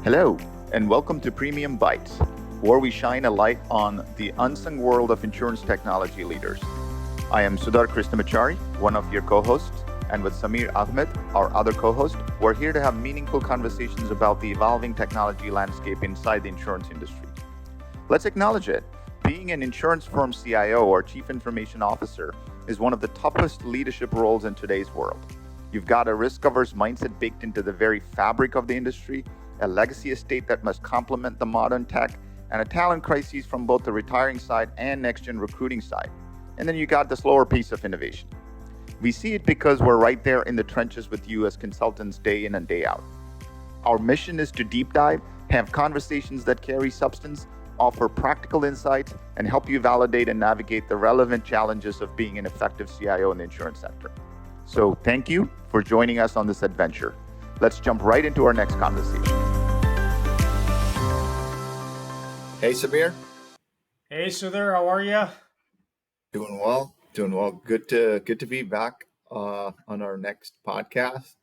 Hello, and welcome to Premium Bytes, where we shine a light on the unsung world of insurance technology leaders. I am Sudhar Krishnamachari, one of your co-hosts, and with Samir Ahmed, our other co-host, we're here to have meaningful conversations about the evolving technology landscape inside the insurance industry. Let's acknowledge it. Being an insurance firm CIO or Chief Information Officer is one of the toughest leadership roles in today's world. You've got a risk-averse mindset baked into the very fabric of the industry, a legacy estate that must complement the modern tech, and a talent crisis from both the retiring side and next-gen recruiting side. And then you got the slower pace of innovation. We see it because we're right there in the trenches with you as consultants day in and day out. Our mission is to deep dive, have conversations that carry substance, offer practical insights, and help you validate and navigate the relevant challenges of being an effective CIO in the insurance sector. So thank you for joining us on this adventure. Let's jump right into our next conversation. Hey, Samir. Hey, Sudhar, how are you? Doing well. Good to be back on our next podcast.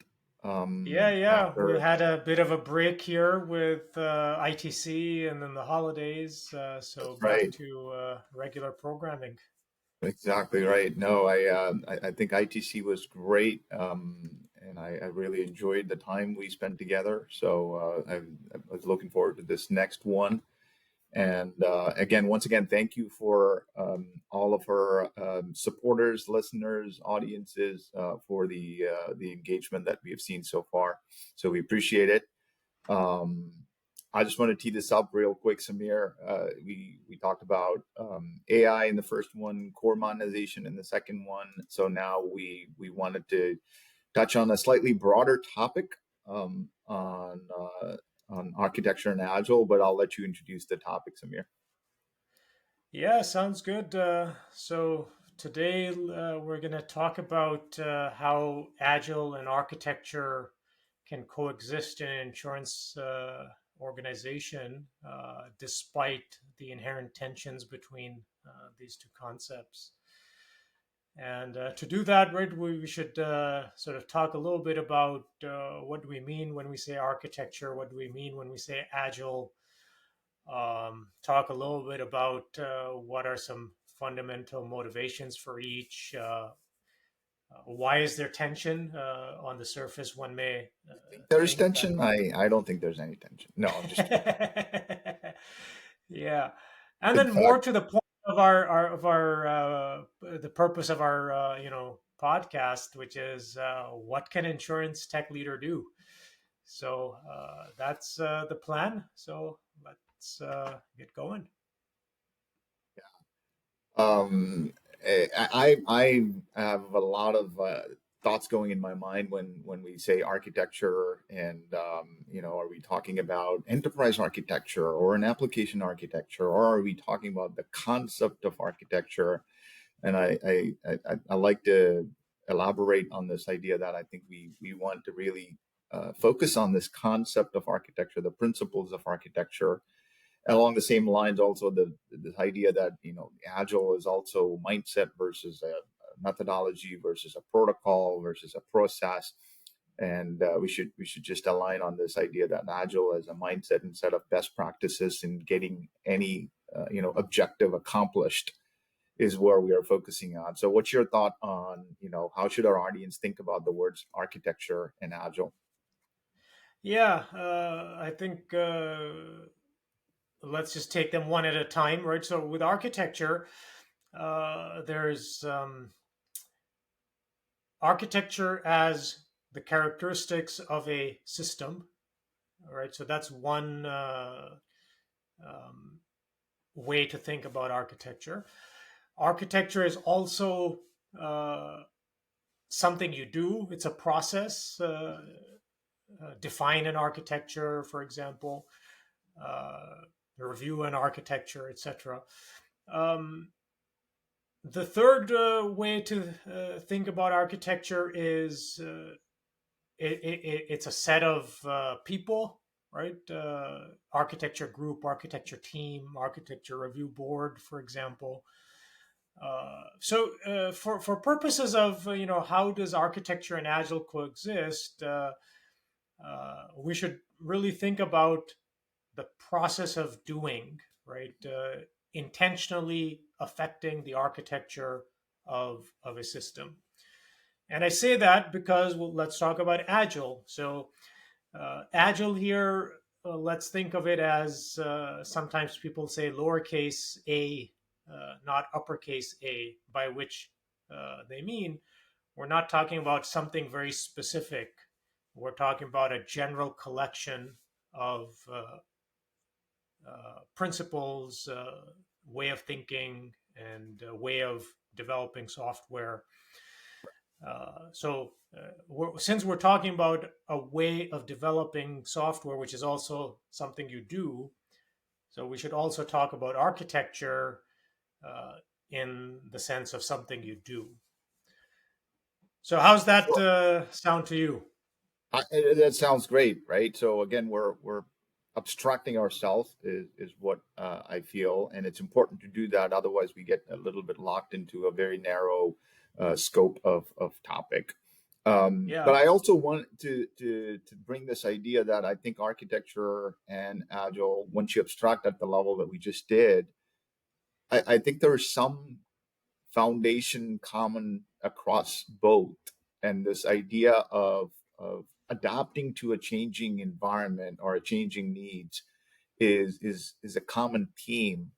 Yeah. We After had a bit of a break here with ITC and then the holidays, so back right, to regular programming. exactly right. No, I think ITC was great, and I really enjoyed the time we spent together. So I was looking forward to this next one. And once again, thank you for all of our supporters, listeners, audiences for the engagement that we have seen so far. So we appreciate it. I just want to tee this up real quick, Samir. We talked about AI in the first one, core monetization in the second one. So now we wanted to touch on a slightly broader topic on architecture and Agile, but I'll let you introduce the topic, Samir. Yeah, sounds good. So today we're going to talk about how Agile and architecture can coexist in an insurance organization despite the inherent tensions between these two concepts. And to do that, right, we should sort of talk a little bit about what do we mean when we say architecture, what do we mean when we say agile, talk a little bit about what are some fundamental motivations for each, why is there tension on the surface? One may There's think that. tension. I don't think there's any tension. No, I'm just kidding. Yeah, and In then more fact, to the point of our the purpose of our podcast, which is what can insurance tech leader do. So that's the plan. So let's get going. um, I have a lot of thoughts going in my mind when we say architecture, and are we talking about enterprise architecture or an application architecture, or are we talking about the concept of architecture? And I like to elaborate on this idea that I think we want to really focus on this concept of architecture, the principles of architecture. Along the same lines, also the idea that agile is also mindset versus a methodology versus a protocol versus a process, and we should just align on this idea that agile is a mindset instead of best practices in getting any objective accomplished is where we are focusing on. So what's your thought on, how should our audience think about the words architecture and agile? Yeah, I think let's just take them one at a time, right? So with architecture, there's architecture as the characteristics of a system, all right? So that's one way to think about architecture. Architecture is also something you do. It's a process. Define an architecture, for example, review an architecture, etc. The third way to think about architecture is it's a set of people, right? Architecture group, architecture team, architecture review board, for example. So for purposes of how does architecture and agile coexist, we should really think about the process of doing, right? Intentionally affecting the architecture of a system. And I say that because, well, let's talk about Agile. So, Agile here, let's think of it as sometimes people say lowercase a, not uppercase a, by which they mean we're not talking about something very specific. We're talking about a general collection of principles, way of thinking, and way of developing software. Since we're talking about a way of developing software, which is also something you do, so we should also talk about architecture uh, in the sense of something you do. So, how's that sound to you? That sounds great, right? So again, we're abstracting ourselves is what I feel, and it's important to do that. Otherwise, we get a little bit locked into a very narrow scope of topic. But Yeah. I also want to bring this idea that I think architecture and agile, once you abstract at the level that we just did, I think there is some foundation common across both, and this idea of adapting to a changing environment or a changing needs is a common theme,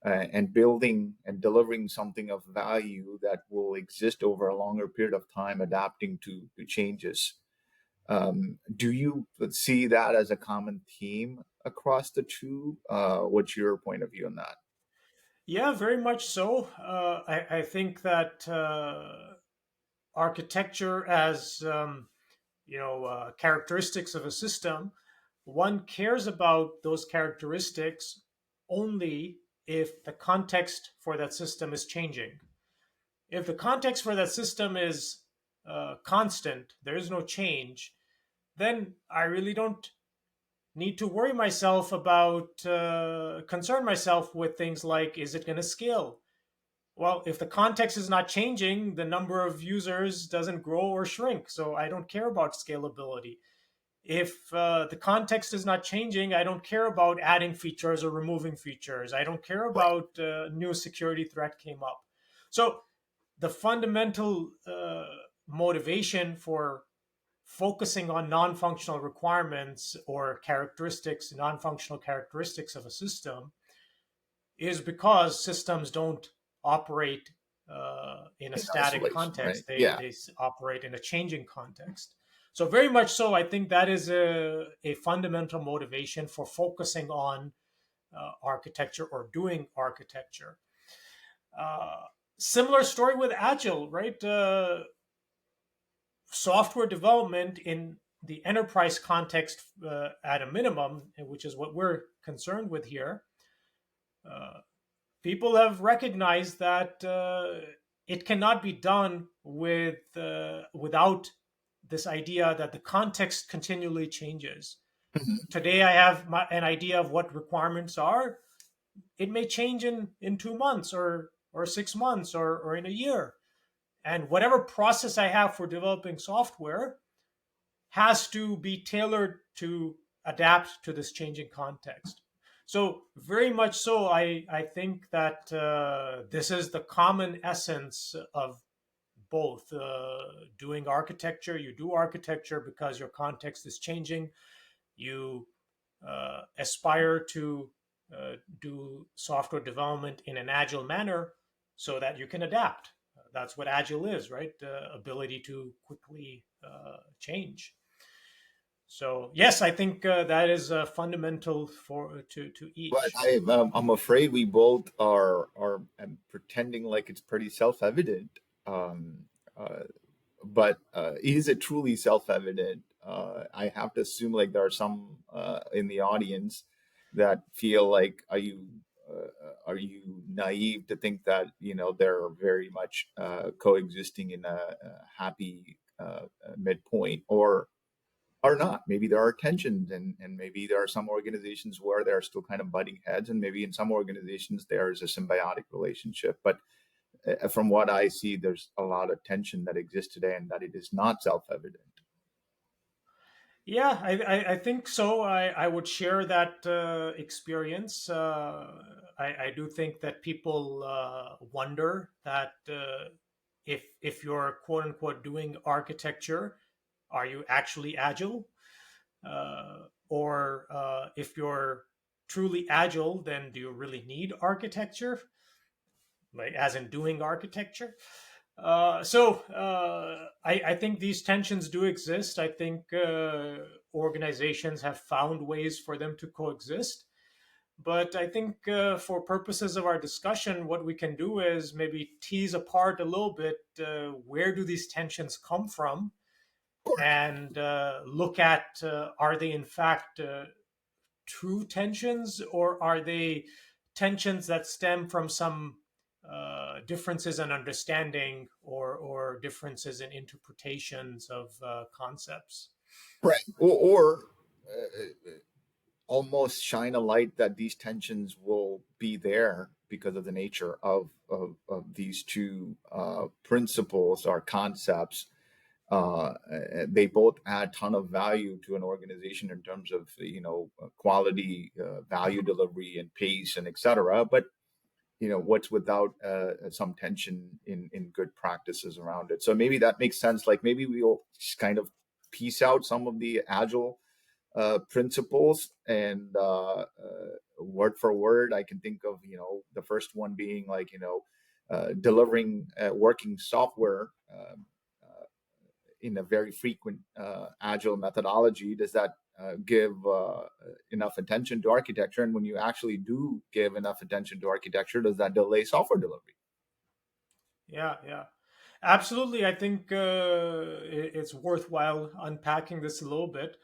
and building and delivering something of value that will exist over a longer period of time, adapting to changes. Do you see that as a common theme across the two? What's your point of view on that? Yeah, very much so. I think that architecture as characteristics of a system, one cares about those characteristics only if the context for that system is changing. If the context for that system is constant, there is no change, then I really don't need to worry myself about concern myself with things like, is it going to scale? Well, if the context is not changing, the number of users doesn't grow or shrink. So I don't care about scalability. If the context is not changing, I don't care about adding features or removing features. I don't care Right. about new security threat came up. So the fundamental motivation for focusing on non-functional requirements or characteristics, non-functional characteristics of a system is because systems don't operate in a In static isolation, right? context. They, Yeah. they operate in a changing context. So very much so, I think that is a fundamental motivation for focusing on architecture or doing architecture. Uh, Similar story with Agile, right? Software development in the enterprise context at a minimum, which is what we're concerned with here, uh, people have recognized that it cannot be done without this idea that the context continually changes. Mhm. Today, I have an idea of what requirements are. It may change in 2 months or 6 months or in a year. And whatever process I have for developing software has to be tailored to adapt to this changing context. So, very much so, I think that this is the common essence of both doing architecture. You do architecture because your context is changing. You aspire to do software development in an agile manner so that you can adapt. That's what agile is, right? Ability to quickly change. So yes, I think that is fundamental for to But each. I'm afraid we both are pretending like it's pretty self-evident. Uh, but is it truly self-evident? I have to assume like there are some in the audience that feel like, are you naive to think that they're very much coexisting in a happy midpoint, or not? Maybe there are tensions, and maybe there are some organizations where they're still kind of butting heads, and maybe in some organizations there is a symbiotic relationship. But from what I see, there's a lot of tension that exists today, and that it is not self-evident. Yeah, I think so. I would share that experience. I do think that people wonder that if you're quote unquote doing architecture, are you actually agile? Or if you're truly agile, then do you really need architecture? Like, as in doing architecture? I think these tensions do exist. I think organizations have found ways for them to coexist. But I think for purposes of our discussion, what we can do is maybe tease apart a little bit where do these tensions come from, and look at are they in fact true tensions, or are they tensions that stem from some differences in understanding, or differences in interpretations of concepts? Right. Or almost shine a light that these tensions will be there because of the nature of these two principles or concepts. They both add a ton of value to an organization in terms of quality, value delivery, and pace, and etc. But what's without some tension in good practices around it. So maybe that makes sense. Like maybe we'll just kind of piece out some of the agile principles and word for word. I can think of the first one being like delivering working software in a very frequent agile methodology. Does that give enough attention to architecture? And when you actually do give enough attention to architecture, does that delay software delivery? Yeah, yeah, absolutely. I think it's worthwhile unpacking this a little bit.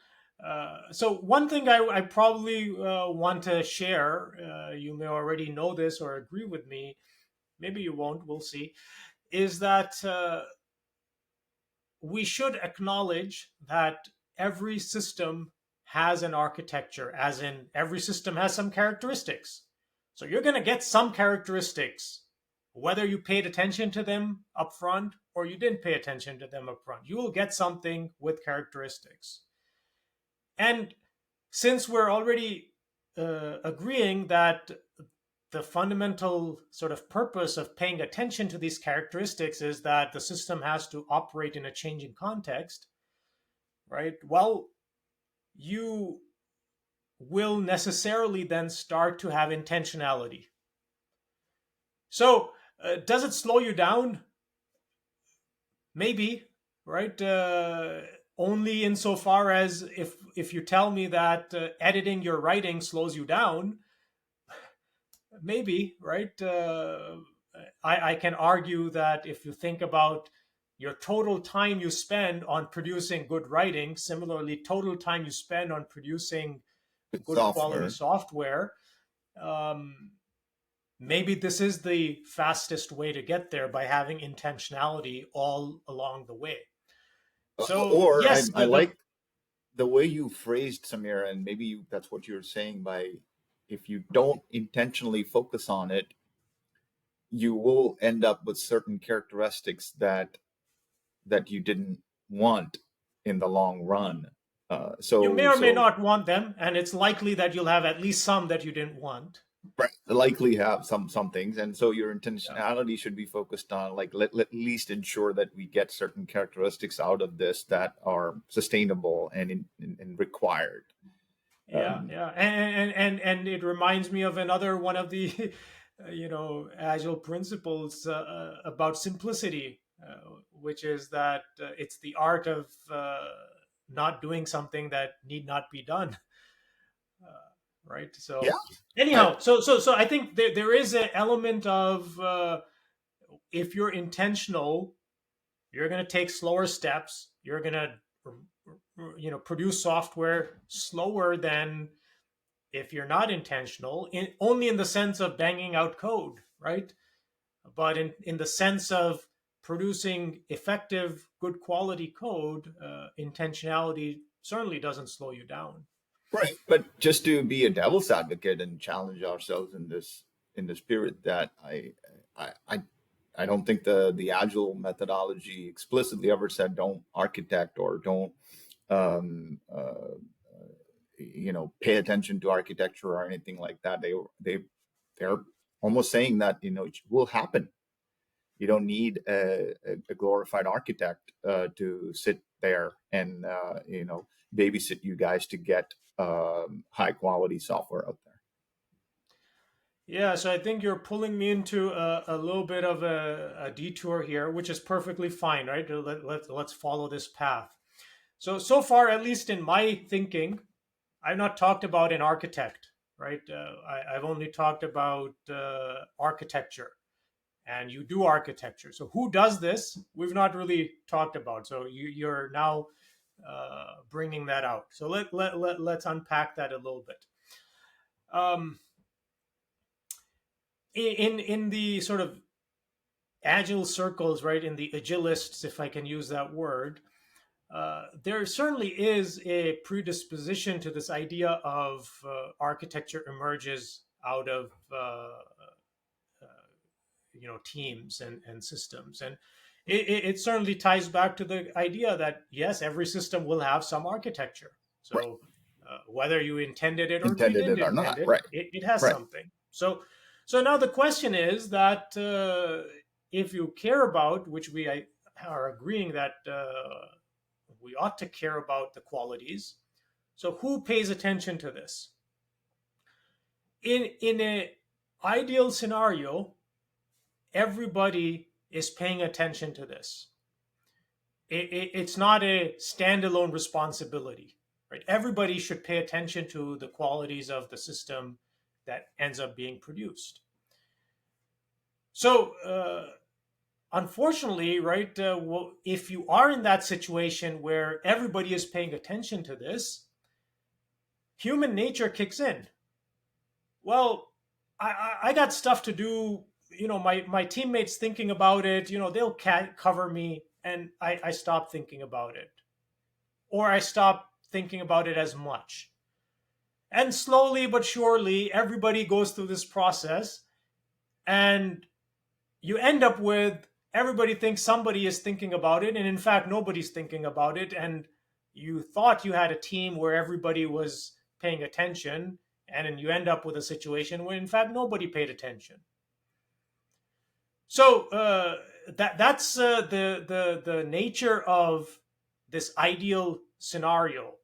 So one thing I probably want to share, you may already know this or agree with me, maybe you won't, we'll see, is that we should acknowledge that every system has an architecture, as in every system has some characteristics. So you're going to get some characteristics, whether you paid attention to them up front or you didn't pay attention to them up front. You will get something with characteristics. And since we're already agreeing that the fundamental sort of purpose of paying attention to these characteristics is that the system has to operate in a changing context, right? Well, you will necessarily then start to have intentionality. So, does it slow you down? Maybe, right? Only insofar as if you tell me that editing your writing slows you down, maybe, right? I can argue that if you think about your total time you spend on producing good writing, similarly, total time you spend on producing With good quality software. software, um, maybe this is the fastest way to get there by having intentionality all along the way. So Or yes, I the like the way you phrased, Samir, and maybe that's what you're saying by if you don't intentionally focus on it, you will end up with certain characteristics that you didn't want in the long run. you may So or may so not want them, and it's likely that you'll have at least some that you didn't want. right, likely have some things, and so your Yeah. intentionality should be focused on like let at least ensure that we get certain characteristics out of this that are sustainable and required. Yeah, Um, yeah, and it reminds me of another one of the, agile principles about simplicity, which is that it's the art of not doing something that need not be done, right? yeah, So, I, anyhow, so I think there is an element of if you're intentional, you're going to take slower steps. You're going to, produce software slower than if you're not intentional, only in the sense of banging out code, right? But in the sense of producing effective, good quality code, intentionality certainly doesn't slow you down. right. But just to be a devil's advocate and challenge ourselves in the spirit that I I I don't think the agile methodology explicitly ever said don't architect or don't um, pay attention to architecture or anything like that. They're almost saying that it will happen. You don't need a glorified architect to sit there and babysit you guys to get high quality software out there. Yeah, so I think you're pulling me into a little bit of a detour here, which is perfectly fine, right? Let's follow this path. So far, at least in my thinking, I've not talked about an architect, right? I've only talked about architecture, and you do architecture. So who does this? We've not really talked about. So you're now bringing that out. So let's unpack that a little bit. Um, in the sort of agile circles, right? In the agilists, if I can use that word, there certainly is a predisposition to this idea of architecture emerges out of teams and systems, and it certainly ties back to the idea that yes, every system will have some architecture. Right. So whether you intended it or you Intended didn't it or intend not. it, Right. it has Right. something. So now the question is that if you care about, which are agreeing that we ought to care about the qualities. So who pays attention to this? In a ideal scenario, everybody is paying attention to this. It's not a standalone responsibility, right? Everybody should pay attention to the qualities of the system that ends up being produced. So, unfortunately, right, if you are in that situation where everybody is paying attention to this, human nature kicks in. Well, I got stuff to do. My teammates thinking about it. They'll cover me, and I stop thinking about it, or I stop thinking about it as much. And slowly but surely, everybody goes through this process, and you end up with everybody thinks somebody is thinking about it, and in fact, nobody's thinking about it. And you thought you had a team where everybody was paying attention, and then you end up with a situation where, in fact, nobody paid attention. So that's the nature of this ideal scenario.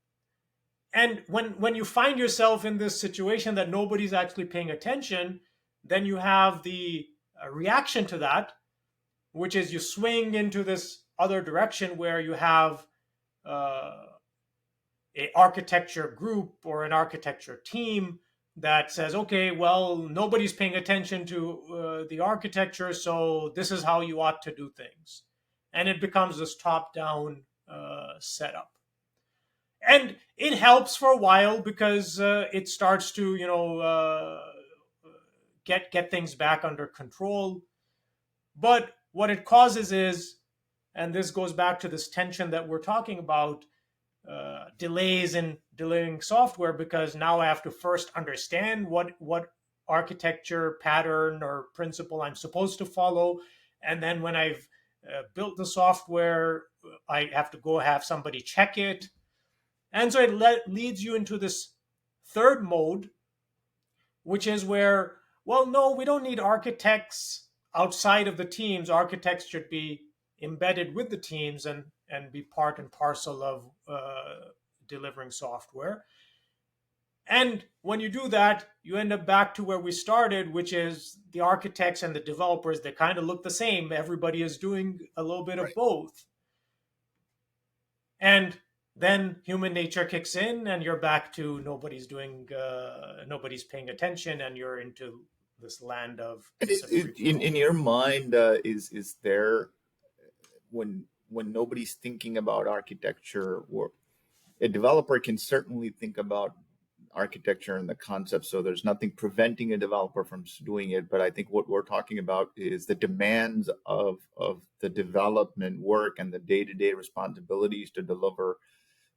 And when you find yourself in this situation that nobody's actually paying attention, then you have the reaction to that, which is you swing into this other direction where you have uh, a architecture group or an architecture team that says, okay, well, nobody's paying attention to the architecture, so this is how you ought to do things. And it becomes this top down setup. And it helps for a while because it starts to, get things back under control. But what it causes is, and this goes back to this tension that we're talking about, delays in delivering software, because now I have to first understand what architecture pattern or principle I'm supposed to follow, and then when I've built the software, I have to go have somebody check it, and so it leads you into this third mode, which is where, well, no, we don't need architects outside of the teams. Architects should be embedded with the teams and be part and parcel of delivering software. And when you do that, you end up back to where we started, which is the architects and the developers, they kind of look the same. Everybody is doing a little bit of Right. both. And then human nature kicks in, and you're back to nobody's paying attention, and you're into this land of And sort of free for in all. your mind, is there, when nobody's thinking about architecture, or a developer can certainly think about architecture and the concept, so there's nothing preventing a developer from doing it. But I think what we're talking about is the demands of the development work and the day-to-day responsibilities to deliver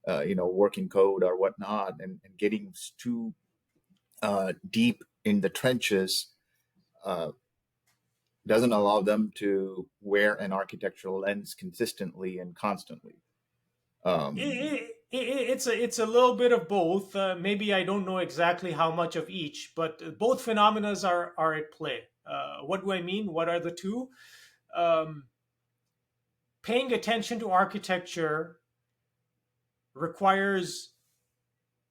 working code or whatnot, and getting too deep in the trenches uh, doesn't allow them to wear an architectural lens consistently and constantly. It, um, it, It's a little bit of both. Maybe I don't know exactly how much of each, but both phenomena are at play. What do I mean? What are the two? Um, Paying attention to architecture requires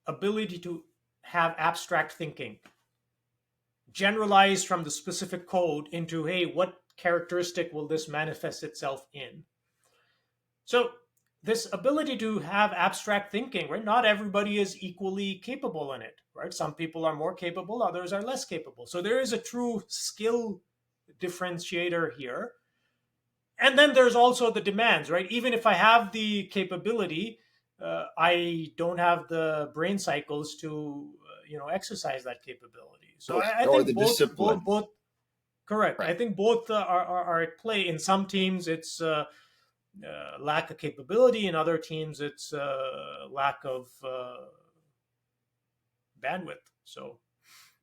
ability to have abstract thinking, generalize from the specific code into, hey, what characteristic will this manifest itself in? So this ability to have abstract thinking, right? Not everybody is equally capable in it, right? Some people are more capable, others are less capable. So there is a true skill differentiator here. And then there's also the demands, right? Even if I have the capability, I don't have the brain cycles to, exercise that capability. So I Or think the discipline, both correct. I right? think both are at play. In some teams, it's lack of capability. In other teams, it's lack of bandwidth. So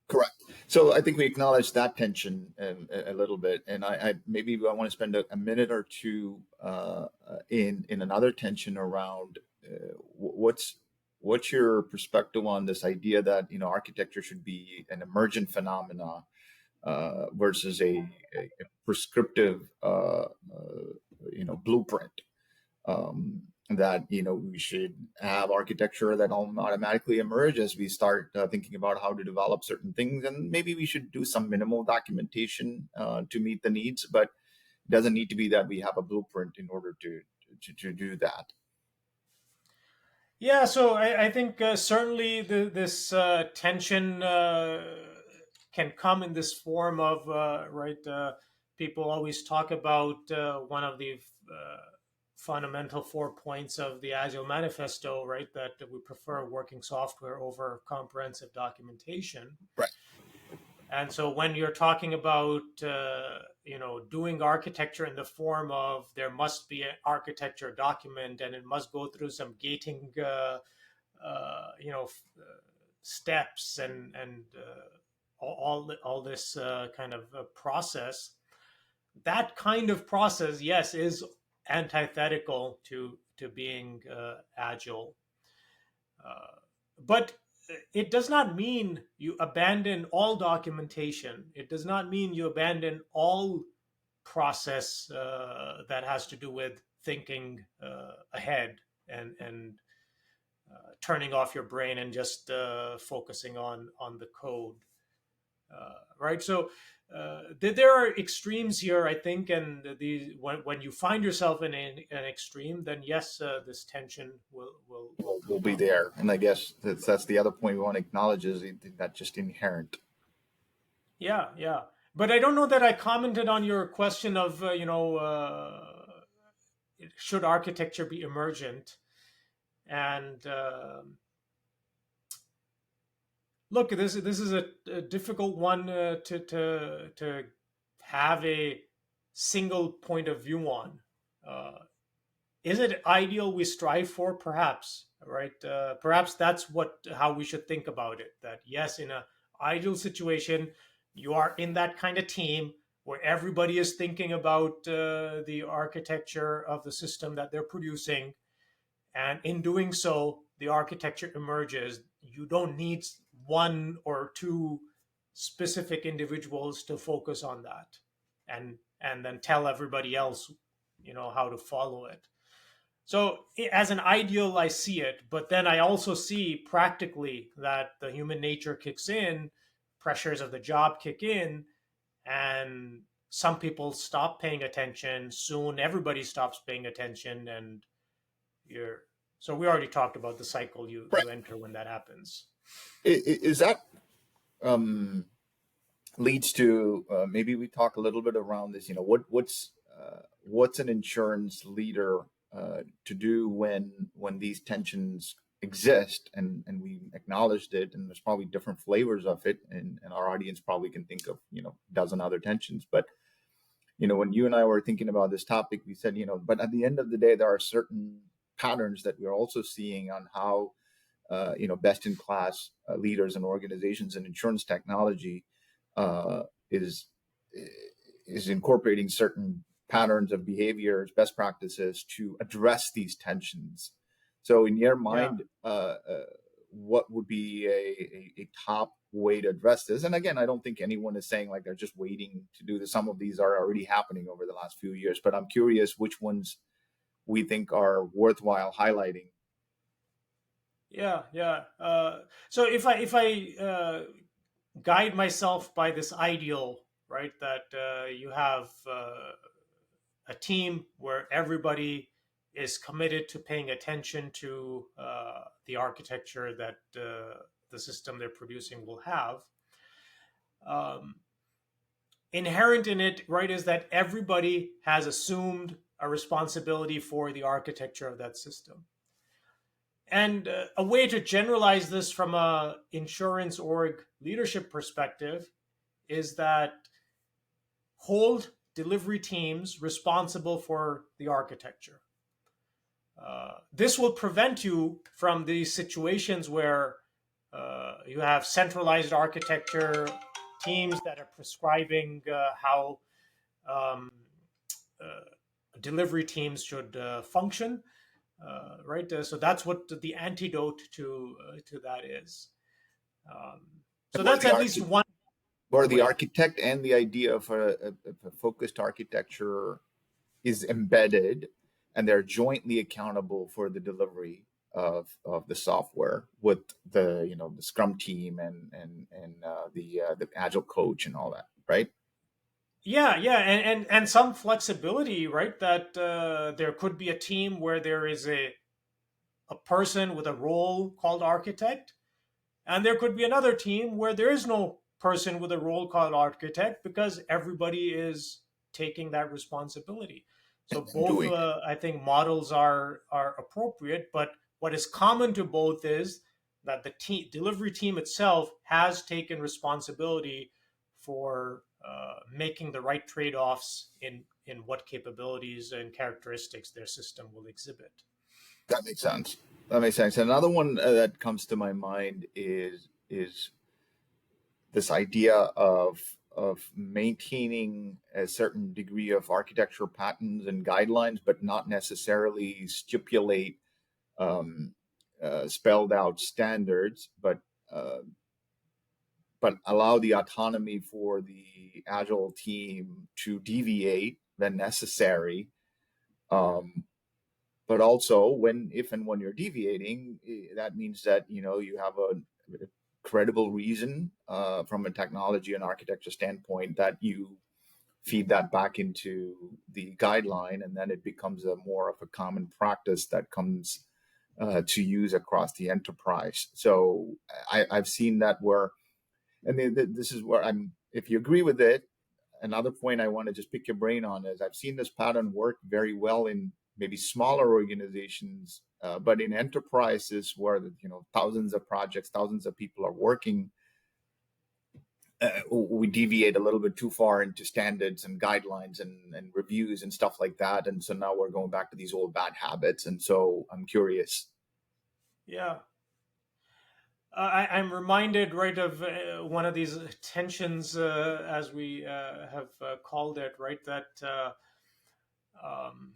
Correct. So I think we acknowledge that tension a little bit, and I maybe I want to spend a minute or two in another tension around what's your perspective on this idea that architecture should be an emergent phenomena versus a prescriptive blueprint, that we should have architecture that automatically emerge as we start thinking about how to develop certain things, and maybe we should do some minimal documentation to meet the needs, but it doesn't need to be that we have a blueprint in order to do that. yeah, so I think certainly this tension can come in this form of right. People always talk about one of the fundamental 4 points of the Agile Manifesto, right? That we prefer working software over comprehensive documentation. Right. And so when you're talking about doing architecture in the form of there must be an architecture document and it must go through some gating steps and all this kind of process, that kind of process, yes, is antithetical to being agile. But it does not mean you abandon all documentation. It does not mean you abandon all process that has to do with thinking ahead and turning off your brain and just focusing on the code. Right. So there are extremes here, I think, and when you find yourself in an extreme, then yes, this tension will Will be come. there, and I guess that's the other point we want to acknowledge is that just inherent. Yeah, yeah. But I don't know that I commented on your question of should architecture be emergent? And look, this is a difficult one to have a single point of view on. Uh, is it ideal we strive for? Perhaps, right? Perhaps that's what how we should think about it. That yes, in a ideal situation, you are in that kind of team where everybody is thinking about the architecture of the system that they're producing, and in doing so, the architecture emerges. You don't need one or two specific individuals to focus on that, and then tell everybody else, how to follow it. So as an ideal, I see it, but then I also see practically that the human nature kicks in, pressures of the job kick in, and some people stop paying attention. Soon, everybody stops paying attention, and you're. So we already talked about the cycle Right. you enter when that happens. Is that leads to maybe we talk a little bit around this. What's an insurance leader to do when these tensions exist, and we acknowledged it, and there's probably different flavors of it, and our audience probably can think of a dozen other tensions. But when you and I were thinking about this topic, we said but at the end of the day, there are certain patterns that we're also seeing on how best in class leaders and organizations in insurance technology uh, is is incorporating certain patterns of behaviors, best practices to address these tensions. So in your Yeah. mind, what would be a top way to address this? And again, I don't think anyone is saying like they're just waiting to do this. Some of these are already happening over the last few years, but I'm curious which ones we think are worthwhile highlighting. Yeah, yeah. So if I guide myself by this ideal, right, that you have a team where everybody is committed to paying attention to the architecture that the system they're producing will have. Um, Inherent in it, right, is that everybody has assumed a responsibility for the architecture of that system. And a way to generalize this from a insurance org leadership perspective is that hold delivery teams responsible for the architecture. This will prevent you from these situations where you have centralized architecture teams that are prescribing how um, uh, delivery teams should function, right? So that's what the antidote to that is. So Where that's the at least archi- one where the way. architect and the idea of a focused architecture is embedded, and they're jointly accountable for the delivery of the software with the Scrum team and the Agile coach and all that, right? Yeah, yeah, and some flexibility, right? That there could be a team where there is a person with a role called architect, and there could be another team where there is no person with a role called architect because everybody is taking that responsibility. So And both, doing it. I think, models are appropriate. But what is common to both is that the delivery team itself has taken responsibility for making the right trade offs in what capabilities and characteristics their system will exhibit. That makes sense. That makes sense. Another one that comes to my mind is this idea of maintaining a certain degree of architectural patterns and guidelines, but not necessarily stipulate um, spelled out standards, uh, but allow the autonomy for the agile team to deviate when necessary. Um, but also, when if and when you're deviating, that means that you have a credible reason from a technology and architecture standpoint that you feed that back into the guideline, and then it becomes a more of a common practice that comes to use across the enterprise. So I've seen that where, and this is where I'm. If you agree with it, another point I want to just pick your brain on is I've seen this pattern work very well in maybe smaller organizations, but in enterprises where thousands of projects, thousands of people are working, we deviate a little bit too far into standards and guidelines and reviews and stuff like that. And so now we're going back to these old bad habits. And so I'm curious. Yeah. I'm reminded, right, of one of these tensions, as we have called it, right? That um,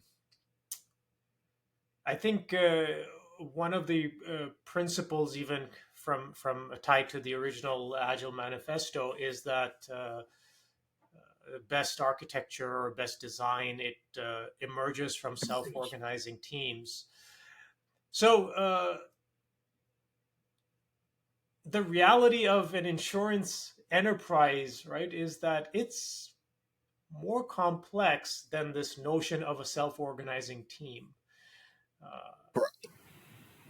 I think one of the principles, even from tied to the original Agile Manifesto, is that best architecture or best design emerges from self-organizing teams. So the reality of an insurance enterprise, right, is that it's more complex than this notion of a self-organizing team.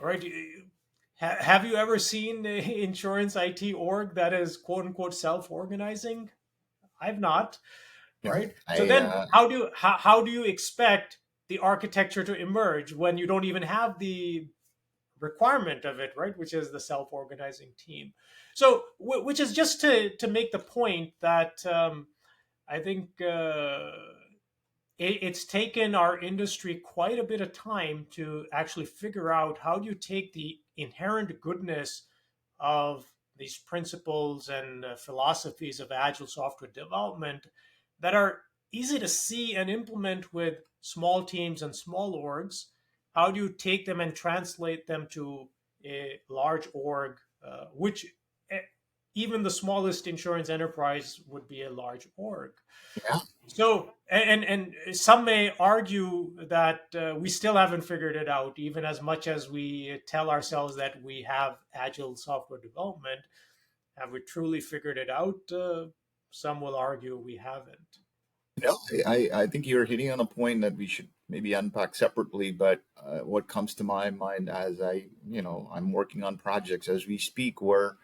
Right? Have you ever seen an insurance IT org that is quote unquote self-organizing? I've not. No, Right. So I then, how do you expect the architecture to emerge when you don't even have the requirement of it, right? Which is the self-organizing team. So, which is just to make the point that I think it's taken our industry quite a bit of time to actually figure out how do you take the inherent goodness of these principles and philosophies of agile software development that are easy to see and implement with small teams and small orgs. how do you take them and translate them to a large org, which eh, even the smallest insurance enterprise would be a large org. Yeah. So, and some may argue that we still haven't figured it out, even as much as we tell ourselves that we have agile software development. Have we truly figured it out? Some will argue we haven't. No, I think you're hitting on a point that we should maybe unpack separately. But what comes to my mind as I'm working on projects as we speak, where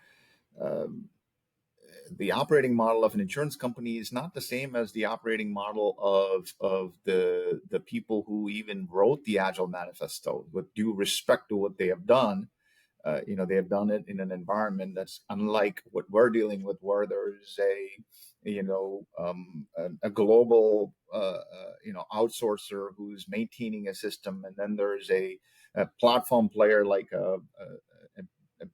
the operating model of an insurance company is not the same as the operating model of the people who even wrote the Agile Manifesto. With due respect to what they have done, they have done it in an environment that's unlike what we're dealing with, where there's a global outsourcer who's maintaining a system, and then there's a platform player like a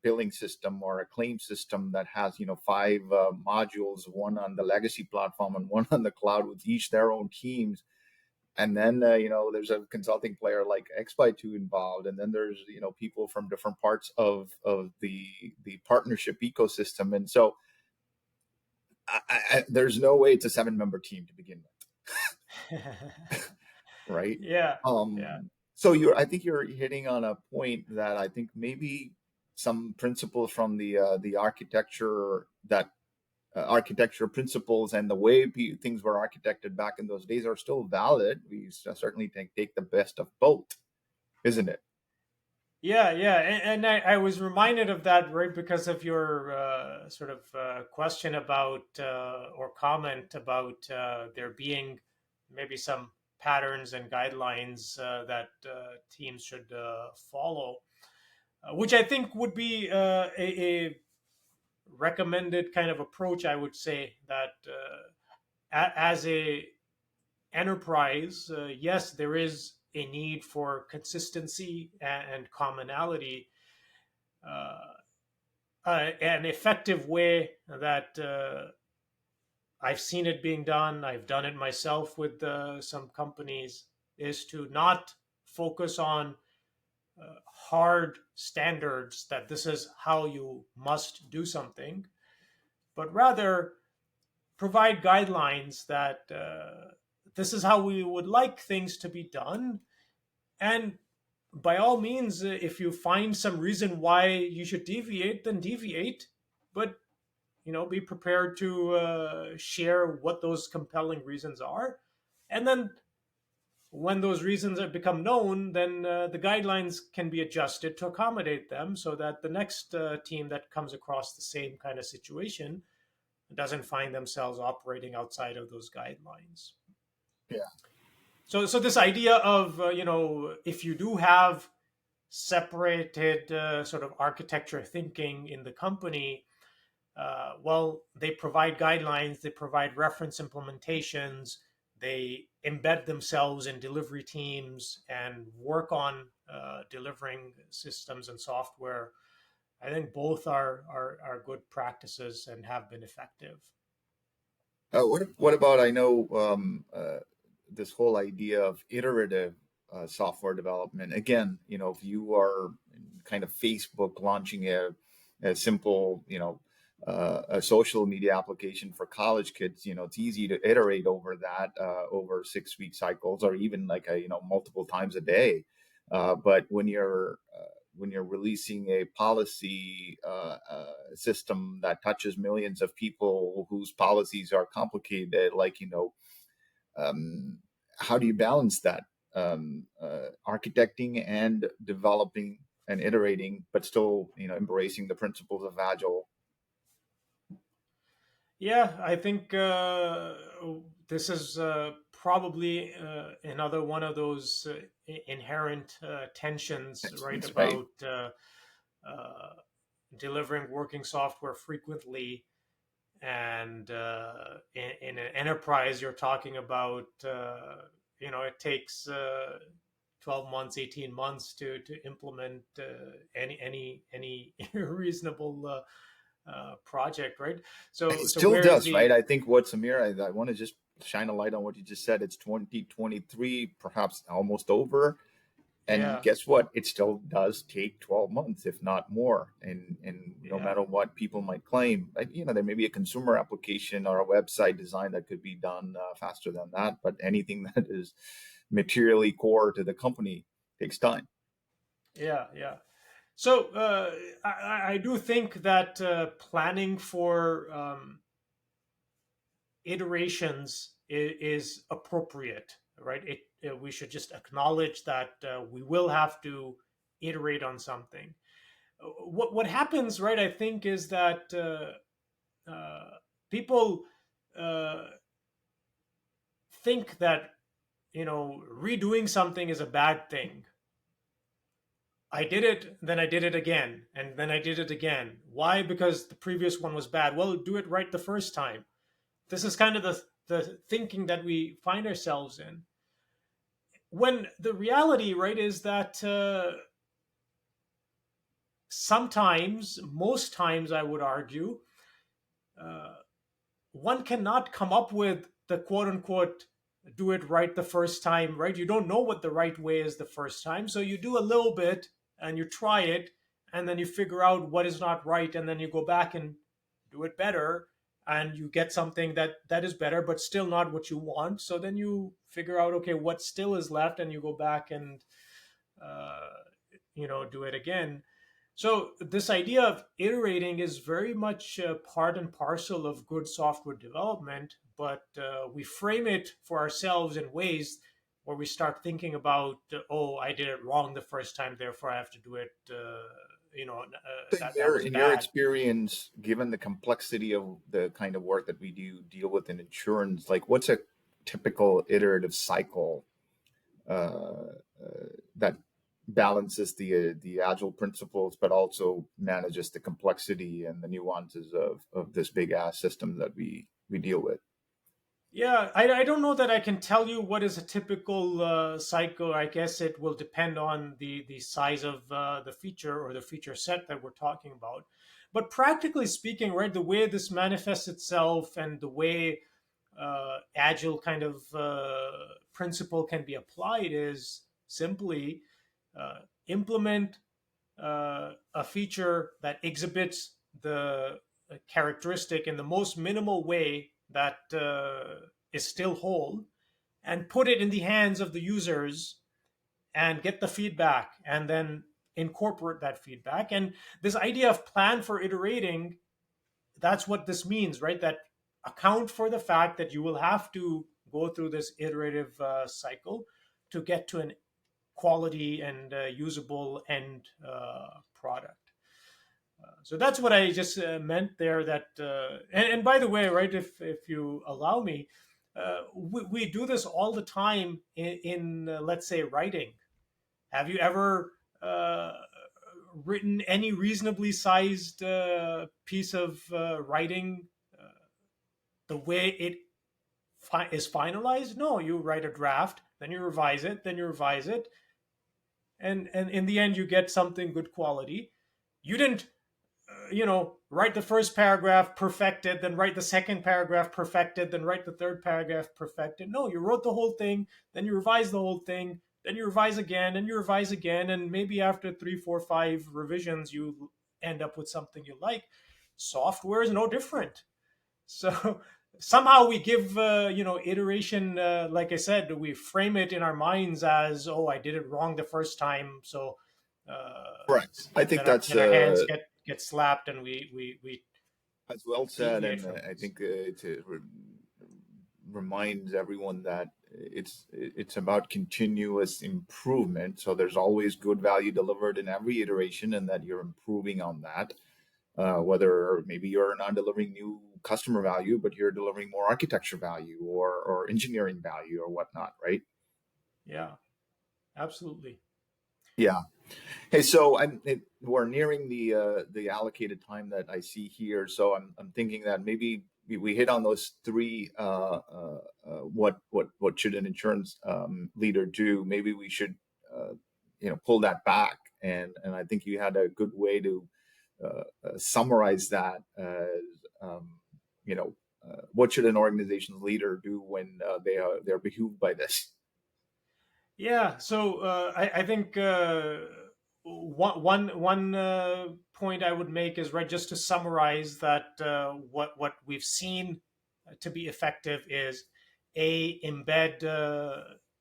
billing system or a claim system that has five modules, one on the legacy platform and one on the cloud, with each their own teams. And then there's a consulting player like Expeditiously involved, and then there's people from different parts of the partnership ecosystem. And so there's no way it's a 7-member team to begin with, right? Yeah, yeah. So I think you're hitting on a point that I think maybe some principles from the architecture architecture principles and the way things were architected back in those days are still valid. We certainly take the best of both, isn't it? Yeah, yeah, and I was reminded of that right because of your sort of question about or comment about there being maybe some patterns and guidelines that teams should follow, which I think would be a recommended kind of approach. I would say that as a enterprise, yes, there is a need for consistency and commonality. Uh, an effective way that I've seen it being done, I've done it myself with some companies, is to not focus on hard standards that this is how you must do something, but rather provide guidelines that this is how we would like things to be done. And by all means, if you find some reason why you should deviate, then deviate. But be prepared to share what those compelling reasons are, and then when those reasons have become known, then the guidelines can be adjusted to accommodate them, so that the next team that comes across the same kind of situation doesn't find themselves operating outside of those guidelines. Yeah. So this idea of if you do have separated sort of architecture thinking in the company, well, they provide guidelines, they provide reference implementations, they embed themselves in delivery teams and work on delivering systems and software. I think both are good practices and have been effective. What about, I know, this whole idea of iterative software development? Again, if you are kind of Facebook launching a simple, a social media application for college kids, it's easy to iterate over that over 6-week cycles, or even like multiple times a day. But when you're releasing a policy system that touches millions of people whose policies are complicated, like how do you balance that, architecting and developing and iterating, but still embracing the principles of Agile? Yeah, I think this is probably another one of those inherent tensions, right? That's right. About uh, delivering working software frequently. And in an enterprise, you're talking about, it takes 12 months, 18 months to implement any reasonable project, right? It So still whereas does, right? the I think what Samir, I want to just shine a light on what you just said. It's 2023, perhaps almost over. And Yeah. guess what? It still does take 12 months, if not more. And no Yeah. matter what people might claim, there may be a consumer application or a website design that could be done faster than that. But anything that is materially core to the company takes time. Yeah. Yeah. So I do think that planning for iterations is appropriate, right? We should just acknowledge that we will have to iterate on something. What happens, right? I think is that people uh, think that redoing something is a bad thing. I did it, then I did it again, and then I did it again. Why? Because the previous one was bad. Well, do it right the first time. This is kind of the thinking that we find ourselves in. When the reality, right, is that sometimes, most times, I would argue, uh, one cannot come up with the quote unquote do it right the first time, right? You don't know what the right way is the first time. So you do a little bit and you try it, and then you figure out what is not right, and then you go back and do it better, and you get something that is better but still not what you want. So then you figure out, okay, what still is left, and you go back and uh, do it again. So this idea of iterating is very much part and parcel of good software development, but we frame it for ourselves in ways where we start thinking about, oh, I did it wrong the first time, therefore I have to do it. That was In your bad. experience, given the complexity of the kind of work that we do deal with in insurance, like what's a typical iterative cycle that balances the agile principles, but also manages the complexity and the nuances of this big ass system that we deal with? Yeah, I don't know that I can tell you what is a typical cycle. I guess it will depend on the size of the feature or the feature set that we're talking about. But practically speaking, right, the way this manifests itself and the way agile kind of principle can be applied is simply implement a feature that exhibits the characteristic in the most minimal way that is still whole, and put it in the hands of the users and get the feedback, and then incorporate that feedback. And this idea of plan for iterating, that's what this means, right? That account for the fact that you will have to go through this iterative cycle to get to an quality and usable end product. So that's what I just meant there. That and by the way, right? If you allow me, we do this all the time in let's say writing. Have you ever written any reasonably sized piece of writing the way it is finalized? No, you write a draft, then you revise it, then you revise it, and in the end you get something good quality. You didn't write the first paragraph perfected, then write the second paragraph perfected, then write the third paragraph perfected. No, you wrote the whole thing, then you revise the whole thing, then you revise again, and you revise again, and maybe after 3, 4, 5 revisions you end up with something you like. Software is no different. So somehow we give iteration, like I said, we frame it in our minds as, oh, I did it wrong the first time, so Correct. I think then our hands get slapped, and we that's well said, deviate and from I this. think reminds everyone that it's about continuous improvement. So there's always good value delivered in every iteration, and that you're improving on that. Whether maybe you're not delivering new customer value, but you're delivering more architecture value or engineering value or whatnot, right? Yeah, absolutely. Yeah. Hey, so we're nearing the allocated time that I see here. So I'm thinking that maybe we hit on those three. What should an insurance leader do? Maybe we should pull that back, and I think you had a good way to summarize that as what should an organization's leader do when they're behooved by this? Yeah, so I think one point I would make is right, just to summarize that what we've seen to be effective is embed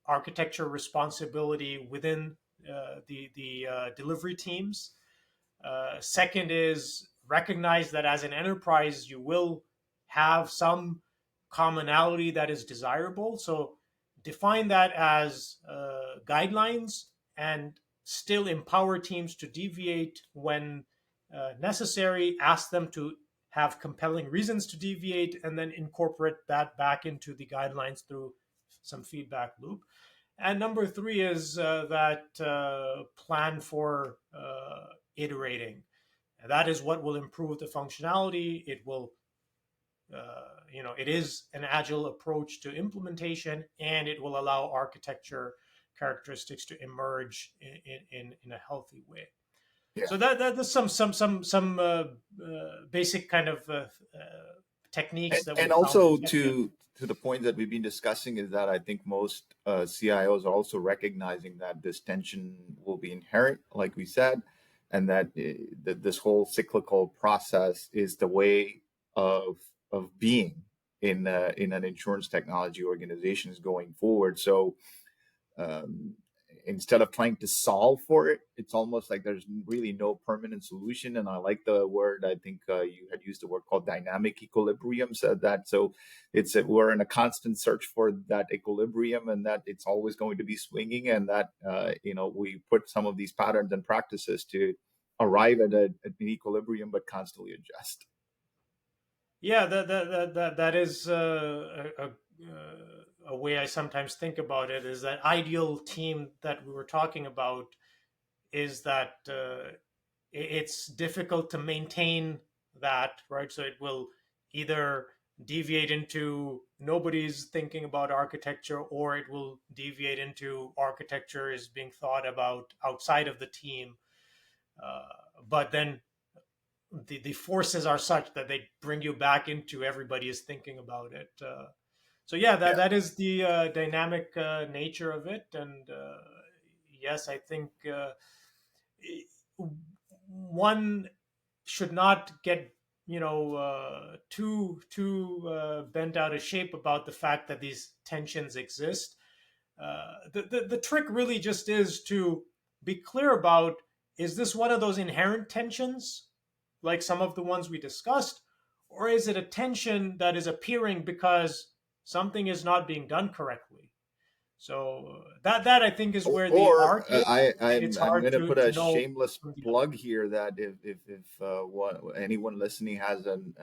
architecture responsibility within the delivery teams. Second is recognize that as an enterprise, you will have some commonality that is desirable. So define that as guidelines and still empower teams to deviate when necessary, ask them to have compelling reasons to deviate, and then incorporate that back into the guidelines through some feedback loop. And number three is that plan for iterating. And that is what will improve the functionality. It will, it is an agile approach to implementation, and it will allow architecture characteristics to emerge in a healthy way. Yeah. So that's some basic kind of techniques that we and found also effective. to the point that we've been discussing is that I think most CIOs are also recognizing that this tension will be inherent, like we said, and that this whole cyclical process is the way of being in an insurance technology organizations going forward. So instead of trying to solve for it, it's almost like there's really no permanent solution. And I like the word, I think you had used the word called dynamic equilibrium, said that. So we're in a constant search for that equilibrium, and that it's always going to be swinging, and that we put some of these patterns and practices to arrive at an equilibrium, but constantly adjust. Yeah, that is a way I sometimes think about it, is that ideal team that we were talking about is that it's difficult to maintain that, right? So it will either deviate into nobody's thinking about architecture, or it will deviate into architecture is being thought about outside of the team. But then the forces are such that they bring you back into everybody is thinking about it. So yeah, that is the dynamic nature of it. And yes, I think one should not get too bent out of shape about the fact that these tensions exist. The trick really just is to be clear about, is this one of those inherent tensions like some of the ones we discussed, or is it a tension that is appearing because something is not being done correctly? So that I think is where the Or art is. It's I'm hard going to put a to know shameless from the plug here that if anyone listening has an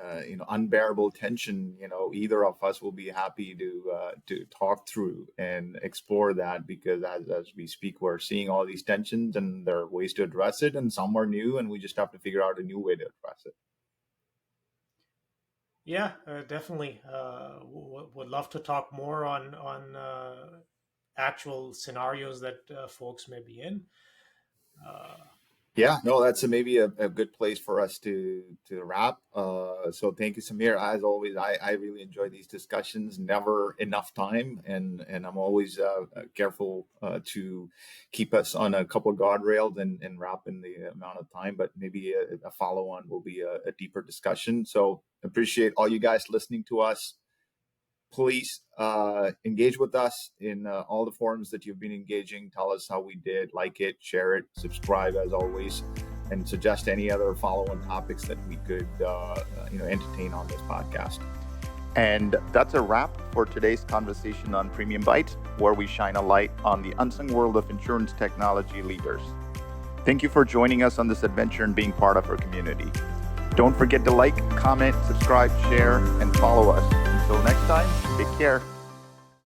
unbearable tension, either of us will be happy to talk through and explore that, because as we speak, we're seeing all these tensions and there are ways to address it, and some are new, and we just have to figure out a new way to address it. Yeah, definitely. Would love to talk more on actual scenarios that folks may be in. Yeah, no, that's maybe a good place for us to wrap. So thank you, Samir. As always, I really enjoy these discussions. Never enough time, and I'm always careful to keep us on a couple of guardrails and wrap in the amount of time. But maybe a follow-on will be a deeper discussion. So appreciate all you guys listening to us. Please engage with us in all the forums that you've been engaging. Tell us how we did, like it, share it, subscribe as always, and suggest any other follow-on topics that we could entertain on this podcast. And that's a wrap for today's conversation on PremiumBytes, where we shine a light on the unsung world of insurance technology leaders. Thank you for joining us on this adventure and being part of our community. Don't forget to like, comment, subscribe, share, and follow us. Until next time, take care.